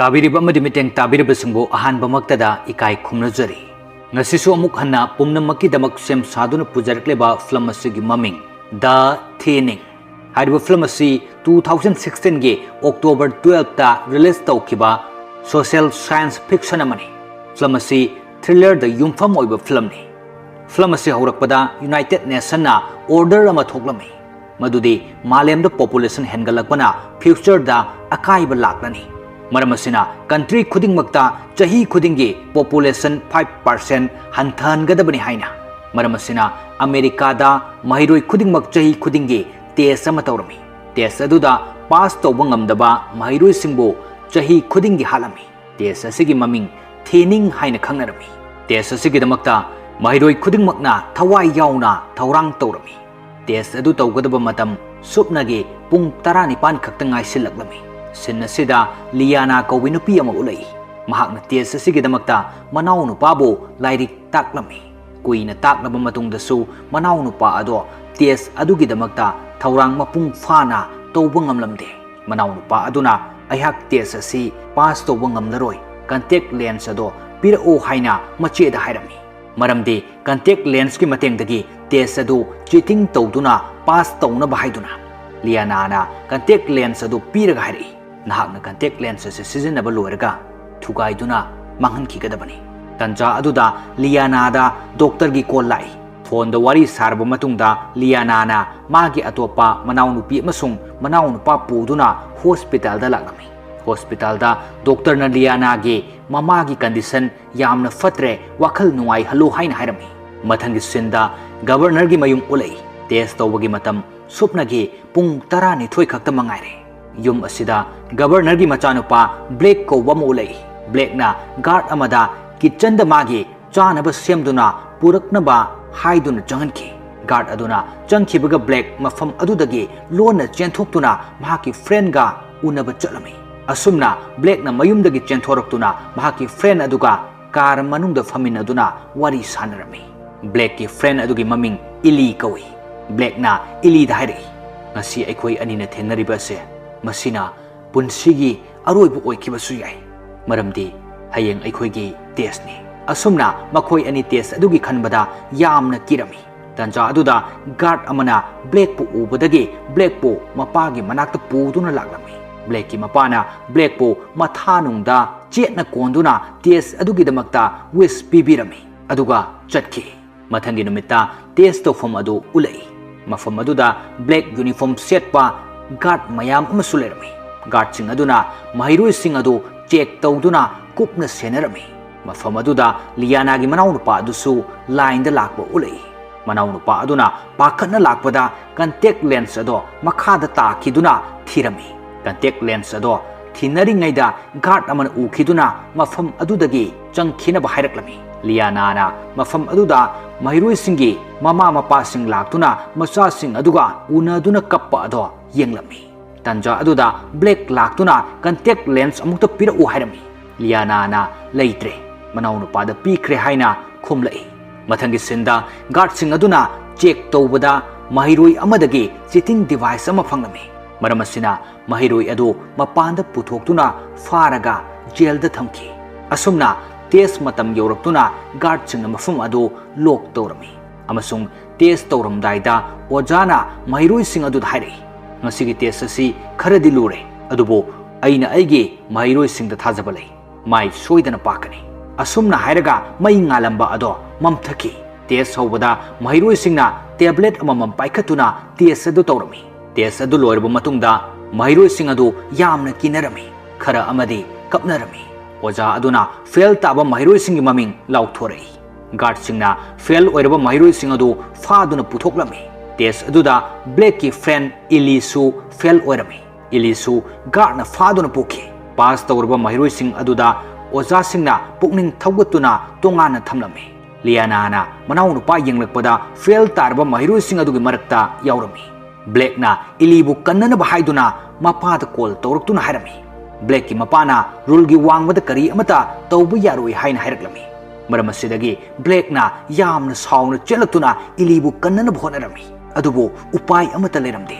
ꯇꯥꯕꯤꯔꯤꯕ ꯑꯃꯗꯤ ꯃꯤꯠꯌꯦꯡ ꯇꯥꯕꯤꯔꯤꯕꯁꯤꯡꯕꯨ ꯑꯍꯥꯟꯕꯃꯛꯇꯗ ꯏꯀꯥꯏ ꯈꯨꯝꯅꯖꯔꯤ꯫ ꯉꯁꯤꯁꯨ ꯑꯃꯨꯛ ꯍꯟꯅ ꯄꯨꯝꯅꯃꯛꯀꯤꯗꯃꯛ ꯁꯦꯝ ꯁꯥꯗꯨꯅ ꯄꯨꯖꯔꯛꯂꯤꯕ ꯐꯤꯂꯝ ꯑꯁꯤꯒꯤ ꯃꯃꯤꯡ ꯗ ꯊꯤꯅꯤꯡ ꯍꯥꯏꯔꯤꯕ ꯐꯤꯂꯝ ꯑꯁꯤ 2016ꯒꯤ ꯑꯣꯛꯇꯣꯕꯔ 12ꯇ ꯔꯤꯂꯤꯖ ꯇꯧꯈꯤꯕ ꯁꯣꯁꯤꯌꯦꯜ ꯁꯥꯏꯟꯁ ꯐꯤꯛꯁꯟ ꯑꯃꯅꯤ꯫ ꯐꯤꯂꯝ ꯑꯁꯤ ꯊ꯭ꯔꯤꯂꯔꯗ ꯌꯨꯝꯐꯝ ꯑꯣꯏꯕ ꯐꯤꯂꯝꯅꯤ꯫ ꯐꯤꯂꯝ ꯑꯁꯤ ꯍꯧꯔꯛꯄꯗ ꯌꯨꯅꯥꯏꯇꯦꯗ ꯅꯦꯁꯟꯅ ꯑꯣꯔꯗꯔ ꯑꯃ ꯊꯣꯛꯂꯝꯃꯤ ꯃꯗꯨꯗꯤ ꯃꯥꯂꯦꯝꯗ ꯄꯣꯄꯨꯂꯦꯁꯟ ꯍꯦꯟꯒꯠꯂꯛꯄꯅ ꯐ꯭ꯌꯨꯆꯔꯗ ꯑꯀꯥꯏꯕ ꯂꯥꯛꯂꯅꯤ꯫ ꯃꯔꯝ ꯑꯁꯤꯅ ꯀꯟꯇ꯭ꯔꯤ ꯈꯨꯗꯤꯡꯃꯛꯇ ꯆꯍꯤ ꯈꯨꯗꯤꯡꯒꯤ ꯄꯣꯄꯨꯂꯦꯁꯟ 5% ꯍꯟꯊꯍꯟꯒꯗꯕꯅꯤ ꯍꯥꯏꯅ꯫ ꯃꯔꯝ ꯑꯁꯤꯅ ꯑꯃꯦꯔꯤꯀꯥꯗ ꯃꯍꯩꯔꯣꯏ ꯈꯨꯗꯤꯡꯃꯛ ꯆꯍꯤ ꯈꯨꯗꯤꯡꯒꯤ ꯇꯦꯁ ꯑꯃ ꯇꯧꯔꯝꯃꯤ꯫ ꯇꯦꯁ ꯑꯗꯨꯗ ꯄꯥꯁ ꯇꯧꯕ ꯉꯝꯗꯕ ꯃꯍꯩꯔꯣꯏꯁꯤꯡꯕꯨ ꯆꯍꯤ ꯈꯨꯗꯤꯡꯒꯤ ꯍꯥꯠꯂꯝꯃꯤ꯫ ꯇꯦꯁ ꯑꯁꯤꯒꯤ ꯃꯃꯤꯡ ꯊꯤꯅꯤꯡ ꯍꯥꯏꯅ ꯈꯪꯅꯔꯝꯃꯤ꯫ ꯇꯦꯁ ꯑꯁꯤꯒꯤꯗꯃꯛꯇ ꯃꯍꯩꯔꯣꯏ ꯈꯨꯗꯤꯡꯃꯛꯅ ꯊꯋꯥꯏ ꯌꯥꯎꯅ ꯊꯧꯔꯥꯡ ꯇꯧꯔꯝꯃꯤ꯫ ꯇꯦꯁ ꯑꯗꯨ ꯇꯧꯒꯗꯕ ꯃꯇꯝ ꯁꯨꯞꯅꯒꯤ ꯄꯨꯡ 19 ꯈꯛꯇ ꯉꯥꯏꯁꯤꯜꯂꯛꯂꯝꯃꯤ꯫ ꯁꯤꯟ ꯑꯁꯤꯗ ꯂꯤꯌꯥꯅꯥ ꯀꯧꯕꯤ ꯅꯨꯄꯤ ꯑꯃ ꯎꯠꯂꯛꯏ꯫ ꯃꯍꯥꯛꯅ ꯇꯦꯁ ꯑꯁꯤꯒꯤꯗꯃꯛꯇ ꯃꯅꯥꯎ ꯅꯨꯄꯥꯕꯨ ꯂꯥꯏꯔꯤꯛ ꯇꯥꯛꯂꯝꯃꯤ꯫ ꯀꯨꯏꯅ ꯇꯥꯛꯂꯕ ꯃꯇꯨꯡꯗꯁꯨ ꯃꯅꯥꯎ ꯅꯨꯄꯥ ꯑꯗꯣ ꯇꯦꯁ ꯑꯗꯨꯒꯤꯗꯃꯛꯇ ꯊꯧꯔꯥꯡ ꯃꯄꯨꯡ ꯐꯥꯅ ꯇꯧꯕ ꯉꯝꯂꯝꯗꯦ꯫ ꯃꯅꯥꯎ ꯅꯨꯄꯥ ꯑꯗꯨꯅ ꯑꯩꯍꯥꯛ ꯇꯦꯁ ꯑꯁꯤ ꯄꯥꯁ ꯇꯧꯕ ꯉꯝꯂꯔꯣꯏ, ꯀꯟꯇꯦꯛ ꯂꯦꯟꯁ ꯑꯗꯣ ꯄꯤꯔꯛꯑꯣ ꯍꯥꯏꯅ ꯃꯆꯦꯗ ꯍꯥꯏꯔꯝꯃꯤ꯫ ꯃꯔꯝꯗꯤ ꯀꯟꯇꯦꯛ ꯂꯦꯟꯁꯀꯤ ꯃꯇꯦꯡꯗꯒꯤ ꯇꯦꯁ ꯑꯗꯨ ꯆꯤꯇꯤꯡ ꯇꯧꯗꯨꯅ ꯄꯥꯁ ꯇꯧꯅꯕ ꯍꯥꯏꯗꯨꯅ ꯂꯤꯌꯥꯅꯥꯅ ꯀꯟꯇꯦꯛ ꯂꯦꯟꯁ ꯑꯗꯨ ꯄꯤꯔꯒ ꯍꯥꯏꯔꯛꯏ, ꯅꯍꯥꯛꯅ ꯀꯟꯇꯦꯛ ꯂꯦꯟꯁ ꯑꯁꯤ ꯁꯤꯖꯤꯟꯅꯕ ꯂꯣꯏꯔꯒ ꯊꯨꯒꯥꯏꯗꯨꯅ ꯃꯥꯡꯍꯟꯈꯤꯒꯗꯕꯅꯤ꯫ ꯇꯟꯖꯥ ꯑꯗꯨꯗ ꯂꯤꯌꯥꯅꯥꯗ ꯗꯣꯛꯇꯔꯒꯤ ꯀꯣꯜ ꯂꯥꯛꯏ꯫ ꯐꯣꯟꯗ ꯋꯥꯔꯤ ꯁꯥꯔꯕ ꯃꯇꯨꯡꯗ ꯂꯤꯌꯥꯅꯥꯅ ꯃꯥꯒꯤ ꯑꯇꯣꯞꯄ ꯃꯅꯥꯎꯅꯨꯄꯤ ꯑꯃꯁꯨꯡ ꯃꯅꯥꯎꯅꯨꯄꯥ ꯄꯨꯗꯨꯅ ꯍꯣꯁꯄꯤꯇꯥꯜꯗ ꯂꯥꯛꯂꯝꯃꯤ꯫ ꯍꯣꯁꯄꯤꯇꯥꯜꯗ ꯗꯣꯛꯇꯔꯅ ꯂꯤꯌꯥꯅꯥꯒꯤ ꯃꯃꯥꯒꯤ ꯀꯟꯗꯤꯁꯟ ꯌꯥꯝꯅ ꯐꯠꯇ꯭ꯔꯦ, ꯋꯥꯈꯜ ꯅꯨꯡꯉꯥꯏꯍꯜꯂꯨ ꯍꯥꯏꯅ ꯍꯥꯏꯔꯝꯃꯤ꯫ ꯃꯊꯪꯒꯤ ꯁꯤꯟꯗ ꯒꯕꯔꯅꯔꯒꯤ ꯃꯌꯨꯝ ꯎꯠꯂꯛꯏ꯫ ꯇꯦꯁ ꯇꯧꯕꯒꯤ ꯃꯇꯝ ꯁꯨꯞꯅꯒꯤ ꯄꯨꯡ 12 ꯈꯛꯇ ꯃꯉꯥꯏꯔꯦ꯫ ꯌꯨꯝ ꯑꯁꯤꯗ ꯒꯕꯔꯅꯔꯒꯤ ꯃꯆꯥꯅꯨꯄꯥ ꯕ꯭ꯂꯦꯛ ꯀꯧꯕ ꯑꯃ ꯎꯠꯂꯛꯏ꯫ ꯕ꯭ꯂꯦꯛꯅ ꯒꯥꯔꯗ ꯑꯃꯗ ꯀꯤꯠꯆꯟꯗ ꯃꯥꯒꯤ ꯆꯥꯅꯕ ꯁꯦꯝꯗꯨꯅ ꯄꯨꯔꯛꯅꯕ ꯍꯥꯏꯗꯨꯅ ꯆꯪꯍꯟꯈꯤ꯫ ꯒꯥꯔꯗ ꯑꯗꯨꯅ ꯆꯪꯈꯤꯕꯒ ꯕ꯭ꯂꯦꯛ ꯃꯐꯝ ꯑꯗꯨꯗꯒꯤ ꯂꯣꯟꯅ ꯆꯦꯟꯊꯣꯛꯇꯨꯅ ꯃꯍꯥꯛꯀꯤ ꯐ꯭ꯔꯦꯟꯒ ꯎꯅꯕ ꯆꯠꯂꯝꯃꯤ꯫ ꯑꯁꯨꯝꯅ ꯕ꯭ꯂꯦꯛꯅ ꯃꯌꯨꯝꯗꯒꯤ ꯆꯦꯟꯊꯣꯔꯛꯇꯨꯅ ꯃꯍꯥꯛꯀꯤ ꯐ꯭ꯔꯦꯟ ꯑꯗꯨꯒ ꯀꯥꯔ ꯃꯅꯨꯡꯗ ꯐꯝꯃꯤꯟꯅꯗꯨꯅ ꯋꯥꯔꯤ ꯁꯥꯟꯅꯔꯝꯃꯤ꯫ ꯕ꯭ꯂꯦꯛꯀꯤ ꯐ꯭ꯔꯦꯟ ꯑꯗꯨꯒꯤ ꯃꯃꯤꯡ ꯏꯂꯤ ꯀꯧꯏ꯫ ꯕ꯭ꯂꯦꯛꯅ ꯏꯂꯤꯗ ꯍꯥꯏꯔꯛꯏ, ꯉꯁꯤ ꯑꯩꯈꯣꯏ ꯑꯅꯤꯅ ꯊꯦꯡꯅꯔꯤꯕ ꯑꯁꯦ ꯃꯁꯤꯅ ꯄꯨꯟꯁꯤꯒꯤ ꯑꯔꯣꯏꯕ ꯑꯣꯏꯈꯤꯕꯁꯨ ꯌꯥꯏ, ꯃꯔꯝꯗꯤ ꯍꯌꯦꯡ ꯑꯩꯈꯣꯏꯒꯤ ꯇꯦꯁꯅꯤ꯫ ꯑꯁꯨꯝꯅ ꯃꯈꯣꯏ ꯑꯅꯤ ꯇꯦꯁ ꯑꯗꯨꯒꯤ ꯈꯟꯕꯗ ꯌꯥꯝꯅ ꯀꯤꯔꯝꯃꯤ꯫ ꯇꯟꯖꯥ ꯑꯗꯨꯗ ꯒꯥꯔꯗ ꯑꯃꯅ ꯕ꯭ꯂꯦꯛꯄꯨ ꯎꯕꯗꯒꯤ ꯕ꯭ꯂꯦꯛꯄꯨ ꯃꯄꯥꯒꯤ ꯃꯅꯥꯛꯇ ꯄꯨꯗꯨꯅ ꯂꯥꯛꯂꯝꯃꯤ꯫ ꯕ꯭ꯂꯦꯛꯀꯤ ꯃꯄꯥꯅ ꯕ꯭ꯂꯦꯛꯄꯨ ꯃꯊꯥꯅꯨꯡꯗ ꯆꯦꯠꯅ ꯀꯣꯟꯗꯨꯅ ꯇꯦꯁ ꯑꯗꯨꯒꯤꯗꯃꯛꯇ ꯋꯤꯁ ꯄꯤꯕꯤꯔꯝꯃꯤ ꯑꯗꯨꯒ ꯆꯠꯈꯤ꯫ ꯃꯊꯪꯒꯤ ꯅꯨꯃꯤꯠꯇ ꯇꯦꯁ ꯇꯧꯐꯝ ꯑꯗꯨ ꯎꯠꯂꯛꯏ꯫ ꯃꯐꯝ ꯑꯗꯨꯗ ꯕ꯭ꯂꯦꯛ ꯌꯨꯅꯤꯐꯣꯔꯝ ꯁꯦꯠꯄ ꯒꯥꯔꯗ ꯃꯌꯥꯝ ꯑꯃꯁꯨ ꯂꯩꯔꯝꯃꯤ꯫ ꯒꯥꯔꯗꯁꯤꯡ ꯑꯗꯨꯅ ꯃꯍꯩꯔꯣꯏꯁꯤꯡ ꯑꯗꯨ ꯆꯦꯛ ꯇꯧꯗꯨꯅ ꯀꯨꯞꯅ ꯁꯦꯟꯅꯔꯝꯃꯤ꯫ ꯃꯐꯝ ꯑꯗꯨꯗ ꯂꯤꯌꯥꯅꯥꯒꯤ ꯃꯅꯥꯎꯅꯨꯄꯥ ꯑꯗꯨꯁꯨ ꯂꯥꯏꯟꯗ ꯂꯥꯛꯄ ꯎꯠꯂꯛꯏ꯫ ꯃꯅꯥꯎꯅꯨꯄꯥ ꯑꯗꯨꯅ ꯄꯥꯈꯠꯅ ꯂꯥꯛꯄꯗ ꯀꯟꯇꯦꯛ ꯂꯦꯟꯁ ꯑꯗꯣ ꯃꯈꯥꯗ ꯇꯥꯈꯤꯗꯨꯅ ꯊꯤꯔꯝꯃꯤ꯫ ꯀꯟꯇꯦꯛ ꯂꯦꯟꯁ ꯑꯗꯣ ꯊꯤꯅꯔꯤꯉꯩꯗ ꯒꯥꯔꯗ ꯑꯃꯅ ꯎꯈꯤꯗꯨꯅ ꯃꯐꯝ ꯑꯗꯨꯗꯒꯤ ꯆꯪꯈꯤꯅꯕ ꯍꯥꯏꯔꯛꯂꯝꯃꯤ꯫ ꯂꯤꯌꯥꯅꯥꯅ ꯃꯐꯝ ꯑꯗꯨꯗ ꯃꯍꯩꯔꯣꯏꯁꯤꯡꯒꯤ ꯃꯃꯥ ꯃꯄꯥꯁꯤꯡ ꯂꯥꯛꯇꯨꯅ ꯃꯆꯥꯁꯤꯡ ꯑꯗꯨꯒ ꯎꯅꯗꯨꯅ ꯀꯞꯄ ꯑꯗꯣ ꯌꯦꯡꯂꯝꯃꯤ꯫ ꯇꯟꯖꯥ ꯑꯗꯨꯗ ꯕ꯭ꯂꯦꯛ ꯂꯥꯛꯇꯨꯅ ꯀꯟꯇꯦꯛ ꯂꯦꯟꯁ ꯑꯃꯨꯛꯇ ꯄꯤꯔꯛꯎ ꯍꯥꯏꯔꯝꯃꯤ꯫ ꯂꯤꯌꯥꯅꯥꯅ ꯂꯩꯇ꯭ꯔꯦ, ꯃꯅꯥꯎꯅꯨꯄꯥꯗ ꯄꯤꯈ꯭ꯔꯦ ꯍꯥꯏꯅ ꯈꯨꯝꯂꯛꯏ꯫ ꯃꯊꯪꯒꯤ ꯁꯤꯟꯗ ꯒꯥꯔꯗꯁꯤꯡ ꯑꯗꯨꯅ ꯆꯦꯛ ꯇꯧꯕꯗ ꯃꯍꯩꯔꯣꯏ ꯑꯃꯗꯒꯤ ꯆꯤꯇꯤꯡ ꯗꯤꯚꯥꯏꯁ ꯑꯃ ꯐꯪꯂꯝꯃꯤ꯫ ꯃꯔꯝ ꯑꯁꯤꯅ ꯃꯍꯩꯔꯣꯏ ꯑꯗꯨ ꯃꯄꯥꯟꯗ ꯄꯨꯊꯣꯛꯇꯨꯅ ꯐꯥꯔꯒ ꯖꯦꯜꯗ ꯊꯝꯈꯤ꯫ ꯑꯁꯨꯝꯅ ꯇꯦꯁ ꯃꯇꯝ ꯌꯧꯔꯛꯇꯨꯅ ꯒꯥꯔꯗꯁꯤꯡꯅ ꯃꯐꯝ ꯑꯗꯨ ꯂꯣꯛ ꯇꯧꯔꯝꯃꯤ ꯑꯃꯁꯨꯡ ꯇꯦꯁ ꯇꯧꯔꯝꯗꯥꯏꯗ ꯑꯣꯖꯥꯅ ꯃꯍꯩꯔꯣꯏꯁꯤꯡ ꯑꯗꯨꯗ ꯍꯥꯏꯔꯛꯏ, ꯉꯁꯤꯒꯤ ꯇꯦꯁ ꯑꯁꯤ ꯈꯔꯗꯤ ꯂꯨꯔꯦ, ꯑꯗꯨꯕꯨ ꯑꯩꯅ ꯑꯩꯒꯤ ꯃꯍꯩꯔꯣꯏꯁꯤꯡꯗ ꯊꯥꯖꯕ ꯂꯩ, ꯃꯥꯏ ꯁꯣꯏꯗꯅ ꯄꯥꯛꯀꯅꯤ꯫ ꯑꯁꯨꯝꯅ ꯍꯥꯏꯔꯒ ꯃꯩ ꯉꯥꯜꯂꯝꯕ ꯑꯗꯣ ꯃꯝꯊꯈꯤ꯫ ꯇꯦꯁ ꯍꯧꯕꯗ ꯃꯍꯩꯔꯣꯏꯁꯤꯡꯅ ꯇꯦꯕ꯭ꯂꯦꯠ ꯑꯃꯃꯝ ꯄꯥꯏꯈꯠꯇꯨꯅ ꯇꯦꯁ ꯑꯗꯨ ꯇꯧꯔꯝꯃꯤ꯫ ꯇꯦꯁ ꯑꯗꯨ ꯂꯣꯏꯔꯕ ꯃꯇꯨꯡꯗ ꯃꯍꯩꯔꯣꯏꯁꯤꯡ ꯑꯗꯨ ꯌꯥꯝꯅ ꯀꯤꯅꯔꯝꯃꯤ, ꯈꯔ ꯑꯃꯗꯤ ꯀꯞꯅꯔꯝꯃꯤ꯫ ꯑꯣꯖꯥ ꯑꯗꯨꯅ ꯐꯦꯜ ꯇꯥꯕ ꯃꯍꯩꯔꯣꯏꯁꯤꯡꯒꯤ ꯃꯃꯤꯡ ꯂꯥꯎꯊꯣꯔꯛꯏ꯫ ꯒꯥꯔꯗꯁꯤꯡꯅ ꯐꯦꯜ ꯑꯣꯏꯔꯕ ꯃꯍꯩꯔꯣꯏꯁꯤꯡ ꯑꯗꯨ ꯐꯥꯗꯨꯅ ꯄꯨꯊꯣꯛꯂꯝꯃꯤ꯫ ꯇꯦꯁ ꯑꯗꯨꯗ ꯕ꯭ꯂꯦꯛꯀꯤ ꯐ꯭ꯔꯦꯟ ꯏꯂꯤꯁꯨ ꯐꯦꯜ ꯑꯣꯏꯔꯝꯃꯤ꯫ ꯏꯂꯤꯁꯨ ꯒꯥꯔꯗꯅ ꯐꯥꯗꯨꯅ ꯄꯨꯈꯤ꯫ ꯄꯥꯁ ꯇꯧꯔꯕ ꯃꯍꯩꯔꯣꯏꯁꯤꯡ ꯑꯗꯨꯗ ꯑꯣꯖꯥꯁꯤꯡꯅ ꯄꯨꯛꯅꯤꯡ ꯊꯧꯒꯠꯇꯨꯅ ꯇꯣꯉꯥꯟꯅ ꯊꯝꯂꯝꯃꯤ꯫ ꯂꯤꯌꯥꯅꯥꯅ ꯃꯅꯥꯎꯅꯨꯄꯥ ꯌꯦꯡꯂꯛꯄꯗ ꯐꯦꯜ ꯇꯥꯔꯕ ꯃꯍꯩꯔꯣꯏꯁꯤꯡ ꯑꯗꯨꯒꯤ ꯃꯔꯛꯇ ꯌꯥꯎꯔꯝꯃꯤ꯫ ꯕ꯭ꯂꯦꯛꯅ ꯏꯂꯤꯕꯨ ꯀꯟꯅꯅꯕ ꯍꯥꯏꯗꯨꯅ ꯃꯄꯥꯗ ꯀꯣꯜ ꯇꯧꯔꯛꯇꯨꯅ ꯍꯥꯏꯔꯝꯃꯤ꯫ ꯕ꯭ꯂꯦꯛꯀꯤ ꯃꯄꯥꯅ ꯔꯨꯜꯒꯤ ꯋꯥꯡꯃꯗ ꯀꯔꯤ ꯑꯃꯠꯇ ꯇꯧꯕ ꯌꯥꯔꯣꯏ ꯍꯥꯏꯅ ꯍꯥꯏꯔꯛꯂꯝꯃꯤ꯫ ꯃꯔꯝ ꯑꯁꯤꯗꯒꯤ ꯕ꯭ꯂꯦꯛꯅ ꯌꯥꯝꯅ ꯁꯥꯎꯅ ꯆꯦꯜꯂꯛꯇꯨꯅ ꯏꯂꯤꯕꯨ ꯀꯟꯅꯅꯕ ꯍꯣꯠꯅꯔꯝꯃꯤ, ꯑꯗꯨꯕꯨ ꯎꯄꯥꯏ ꯑꯃꯠꯇ ꯂꯩꯔꯝꯗꯦ꯫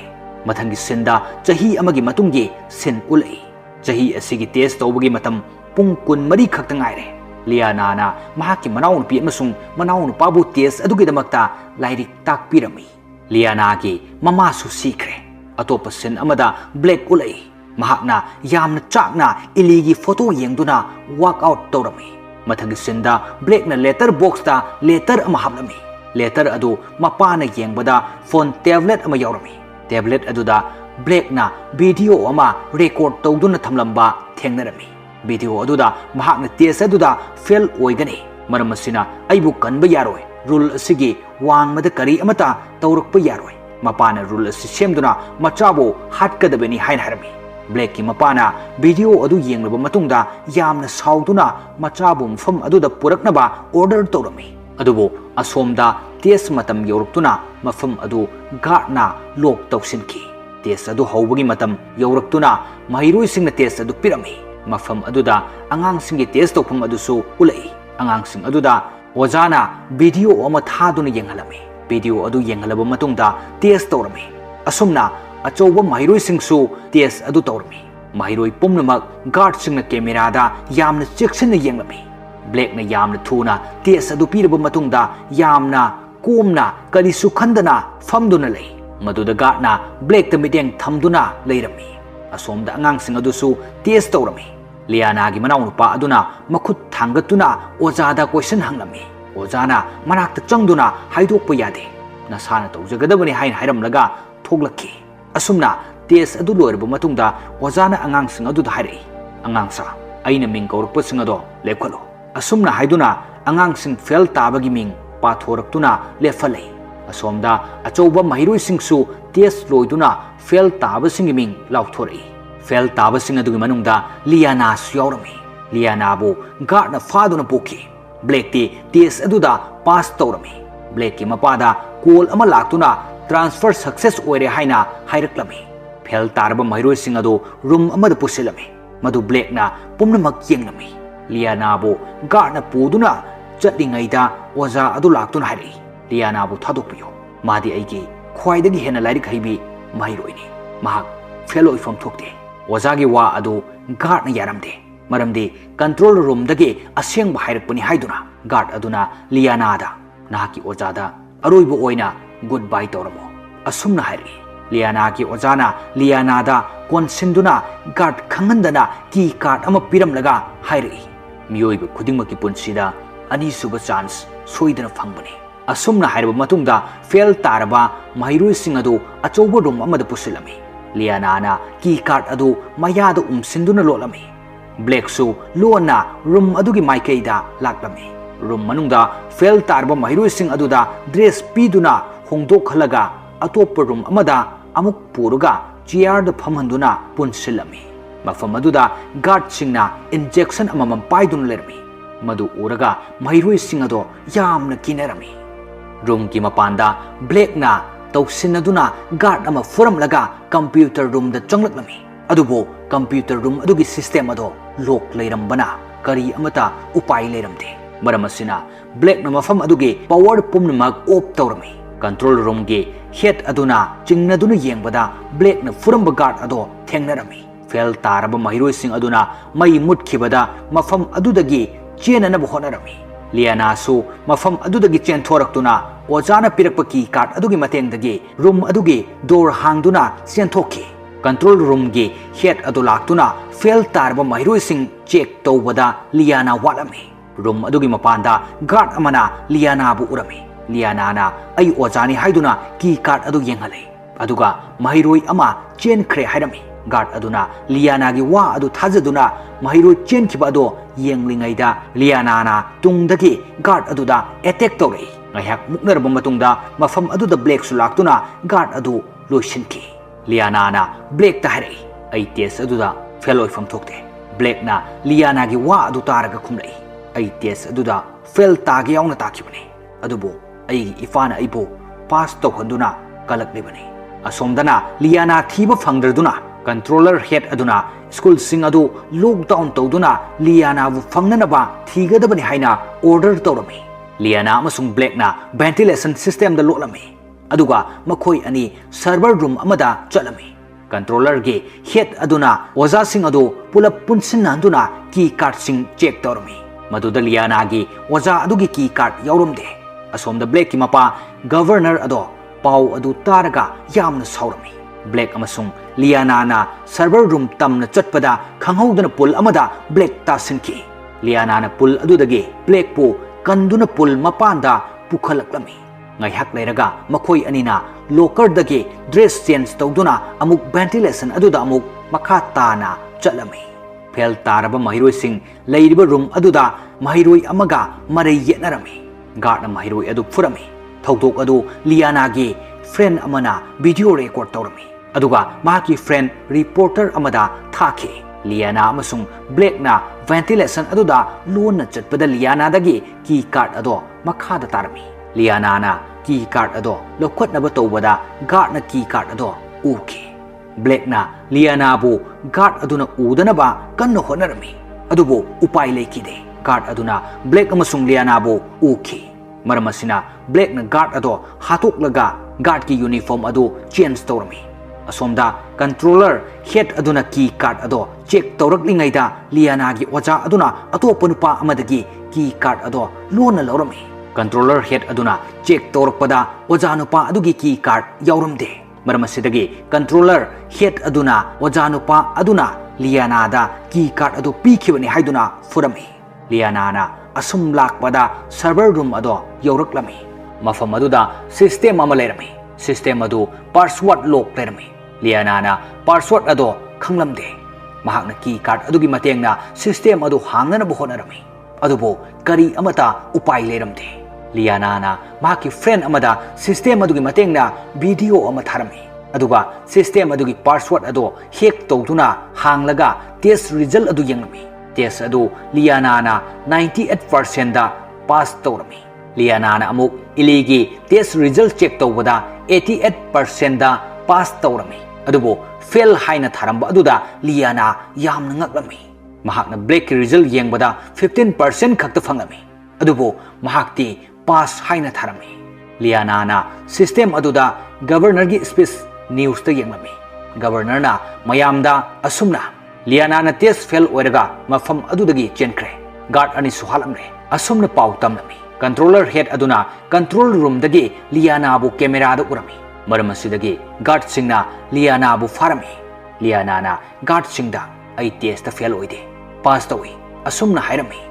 ꯃꯊꯪꯒꯤ ꯁꯤꯟꯗ ꯆꯍꯤ ꯑꯃꯒꯤ ꯃꯇꯨꯡꯒꯤ ꯁꯤꯟ ꯎꯠꯂꯛꯏ꯫ Chahi asigi test tawbagi matam pung kun mari khakta ngaire. Liana na mahaki manau nupi amasung manau nupabu test adugidamakta lairik takpirami. Liana gi mama su sikre. Atopa sin amada Blake ulai. Mahakna yamna chakna iligi photo yengduna walk out tawrami. Mathagi sinda Blake na letter box ta letter ama haplami. Letter adu mapana yengbada phone tablet ama yaurami. Tablet aduda Blake na video ama record tawduna thamlamba thengnarami. Video aduda mahakna test aduda fail oigani. Maram asina aibu kanba yaroi. Rule asigi wangmada kari amata tawrukpa yaroi. Mapana rule asi semduna machabo hatkadabani hain harami. Blake ki mapana video adu yenglaba matungda yamna sauduna machabu mfam aduda puraknaba order tawrami. Adubo asomda test matam yauruktuna mafam adu guardna lok tawsinki. Test adu hawbagi matam yauraktuna mahiroi singna test adu pirami. Mafam aduda angang singi test tawpam adusu ulai. Angang sing aduda ojana video ama thaduna yenghalami. Video adu yenghalaba matungda test tawrami. Asomna achouba mahiroi singsu test adu tawrami. Mahiroi pumnamak guard singna camera da yamna cheksina yenglami. Blake na yamna thuna test adu piraba matungda yamna komna karisu khandana famduna lei. Maduda guard na Blake ta miteng thamduna leirami. Asomda angang sing adusu test tawrami. Liana gi manau nupa aduna makhut thangatuna ojada question hanglami. Ojana manakta changduna haidokpa yade. Nasana tawjagadabani hain hairamlaga thoglakki. Asumna test adu loirba matungda ojana angang sing adu hairei. Angang sa aina ming kaurukpa sing ado lepkhalo. Asumna haiduna angang sing fail tabagi ming pathoraktuna lefalei. Asomda achouba mahiroi singsu test loiduna fail taba singi ming lauthorei. Fail taba sing adugi manungda Liana yaurami. Liana bu guardna faduna poki. Blake ti test aduda pass tawrami. Blake ki mapada call ama laktuna transfer success oire haina haireklami. Fail taraba mahiroi sing adu room amada pusilami. Madu Blake na pumnamak yenglami. Liana bu guardna puduna chatlingaida oja adu laktuna hairei. Liana bu thadokpiyo. Madi aigi khwaidagi hena lairik haibi mahiroini. Mahak fail oifam thokte. Ojagi wa adu guard na yaramde. Maramdi control room dagi asyengba hairakpani haiduna. Guard aduna Liana da nahaki ojada aroibu oina goodbye tawramo. Asumna hairi. Liana ki ojana Liana da konsinduna guard khangandana key card ama piramlaga hairi. Miyoiba khudingmaki punsida ani suba chance soidana phangbani. Asumna hairaba matungda fail taraba mahiroi sing adu achouba room amada pusilami. Liana na key card adu mayada sinduna lolami. Blake su luana room adugi maikeida laklami. Room manungda fail tarba mahiroi sing aduda dress piduna hongdok khalaga atopa room amada amuk puruga chair da phamhanduna punsilami. Mafam aduda guard singna injection amamam paidun lermi. Madu uraga mahiroi sing ado yamna kinarami. Room ki mapanda Blake na tawsinaduna guard ama furamlaga computer room da changlaklami. Adubo computer room adugi system ado lock leirambana kari amata upai leiramde. Maramasina Blake na mafam adugi power pumnamak off tawrami. Control room gi head aduna chingnaduna yengbada Blake na furamba guard ado thengnarami. Fail taraba mahiroi sing aduna mai mutkibada mafam adudagi chenanabu honarami. Liana su mafam adudagi chen thoraktuna ojana pirakpaki card adugi matengdagi room adugi door hangduna chen thokki. Control room gi head adu laktuna fail tarba mahiroi sing check tawbada Liana walami. Room adugi mapanda guard amana Liana bu urami. Liana na ai ojani haiduna key card adu yenghalei. Aduga mahiroi ama chen khre hairami. Guard aduna Liana gi wa adu thajaduna mahiroi chen khiba ado yenglingaida Liana na tungdagi guard aduda attack tawrei. Ngahak muknarba matungda mafam aduda Blake su laktuna guard adu loishinki. Liana na Blake ta hairei. Ai test aduda fail oifam thokte. Blake na Liana gi wa adu taraga khumlei. Ai test aduda fail tagi yauna takibani. Adubo ai ifana aibo pass tawhanduna kalaklibani. Asomdana Liana thiba phangdarduna controller head aduna school sing adu lockdown tawduna Liana bu phangnanaba thigadabani haina order tawrami. Liana amasung Blake na ventilation system da lolami. Aduga makhoi ani server room amada chalami. Controller गे head अदुना ओजा सिंह अदु पुलप पुनसिन अंदुना की card सिंह चेक तौरमी मदुदा लियाना गी ओजा अदुगी की कार्ड यौरमदे असोम द ब्लैक की मपा गवर्नर अदो पाउ अदु तारगा यामन साउरमी ब्लैक अमसुंग लियाना ना सर्वर रूम तमना चटपदा खंगहौदना पुल अमदा ब्लैक तासिनकी लियाना ना पुल अदुदगी ब्लैक पु कंदुना पुल मपांदा पुखलकलमी ngaiak leiraga makhoi anina locker dagi dress change tawduna amuk ventilation aduda amuk makha tana chalami fel taraba mahiroi sing leiriba room aduda mahiroi amaga marai yetnarami guard na mahiroi adu furami thokdok adu liana gi friend amana video record tawrami aduga maki friend reporter amada thaki liana amasung black na ventilation aduda lona chatpada liana dagi key card ado makha da tarami लियाना ना की card अदो लौखटनब तौबदा guard ना की card अदो उखी black ना लियाना बु guard अदुना उदनबा कन्न होनरमी अदुबो उपाय लेकिदे गार्ड अदुना ब्लैक अमसुंग लियाना बु उखी मरमसिना ब्लैक ना गार्ड अदो हातोकलगा गार्ड की यूनिफॉर्म अदो चेंज तौरमी असोमदा कंट्रोलर हेड अदुना की कार्ड अदो चेक तौरकलिंगैदा लियाना गी ओजा अदुना अतोपनुपा अमदगी की कार्ड अदो लोना लौरमी कंट्रोलर हेड अदुना चेक तौरपदा ओजानुपा अदुगी की कार्ड यौरमदे मरमसिदगी कंट्रोलर हेड अदुना ओजानुपा अदुना लियानादा की कार्ड अदु पीखिबनि हाइदुना फुरमी लियानाना असुम लाकपदा सर्वर रूम अदो यौरकलमी मफम अदुदा सिस्टम अमा लेरमी सिस्टम अदु पासवर्ड लॉक लेरमी लियानाना पासवर्ड अदो खंगलमदे महाकना की कार्ड अदुगी मतेंगना सिस्टम अदु हांगनब होनरमी अदुबो करी अमता उपाय लेरमदे लियाना ना माकी फ्रेंड अमदा सिस्टम अदुगी मतेंगना वीडियो अमा थारमी अदुगा सिस्टम अदुगी पासवर्ड अदो हेक तौदुना हांगलगा टेस्ट रिजल्ट अदु यंगमी टेस्ट अदु लियाना ना 98% दा पास तौरमी लियाना ना अमुक इलीगी टेस्ट रिजल्ट चेक तौबदा 88% दा पास तौरमी अदुबो फेल हाइना थारंबा अदुदा लियाना यामना ngaklammi mahakna black result yengbada 15% खक्त फंगमी अदुबो महाक्ति पास हाइना थारमी लियाना ना सिस्टम अदुदा गवर्नर की स्पीच न्यूज त यंगमी गवर्नर ना मयामदा असुमना लियाना ना टेस्ट फेल ओरगा मफम अदुदगी चेनख्रे गार्ड अनि सुहालमरे असुमना पाउ तमनमी कंट्रोलर हेड अदुना कंट्रोल रूम दगी लियाना बु कैमरा द उरमी मरमसिदगी गार्ड सिंगना लियाना बु फारमी लियाना ना गार्ड सिंगदा आई टेस्ट फेल ओइदे पास तोई असुमना हाइरमी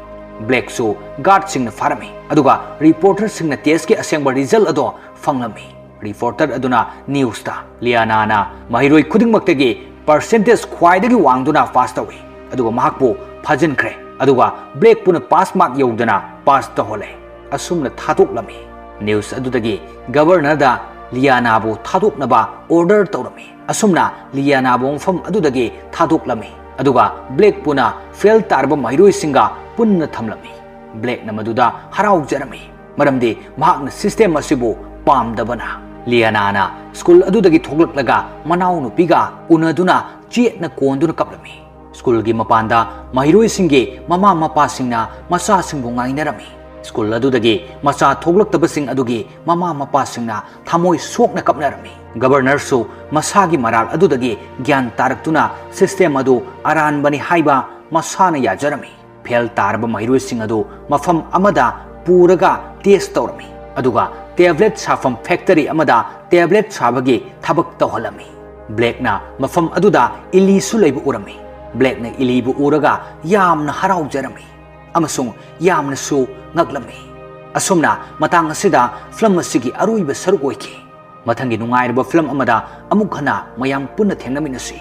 ब्लैक सो गार्ड सिंह फारमी अदुगा रिपोर्टर सिंह टेस्ट के असेंग रिजल्ट अदो फंगलमी रिपोर्टर अदुना न्यूज ता लियाना ना महिरोई खुदिंगमक्तगी परसेंटेज ख्वाइदगी वांगदुना पास तोई अदुगा महाकपो फाजिनख्रे अदुगा ब्लैक पुना पास मार्क यौदना पास तहोले असुमना थातोकलमी न्यूज अदुदगी गवर्नर दा लियाना बु थातोकनबा ऑर्डर तौरमी असुमना लियाना बु मफम अदुदगी थातोकलमी अदुगा ब्लैक पुना फेल तारबा महिरोई सिंगा पुन्ना थमलमी ब्लैक न मदुदा हराउ जरमी मरमदे महाकना सिस्टम असिबु पामदबना लियाना ना स्कूल अदुदगी थोगलकलगा मनाउ नुपिगा उनदुना चेटना कोंदुना कपलमी स्कूल गी मपांदा महिरोई सिंगे ममा मपा सिंगना मसा सिंगबु ngainarami स्कूल अदुदगी मसा थोगलक्तब सिंग अदुगी ममा मपा सिंगना थमोय सोकना कपनारमी गवर्नर सु मसागी मराल अदुदगी ज्ञान तारक्तुना सिस्टम अदु अरानबनी हाइबा मसाना याजरमी फेल तारब महिरोई सिंग अदु मफम अमदा पूरगा टेस्ट तौरमी अदुगा टैबलेट साफम फैक्टरी अमदा टैबलेट साबगी थबक तौहलमी ब्लैक ना मफम अदुदा इलीसु लेबु उरमी ब्लैक ना इलीबु उरगा यामना हराउ जरमी अमसुंग यामना सु ngaklammi asumna matang asida film asigi aruiba saruk oiki mathangi nungairba film amada amuk hana mayam punna thengnaminasi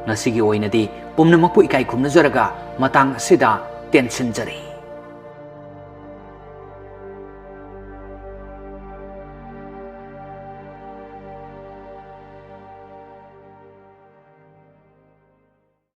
ngasigi oinadi pumnamakpu ikai khumna jaraga matang asida tension jari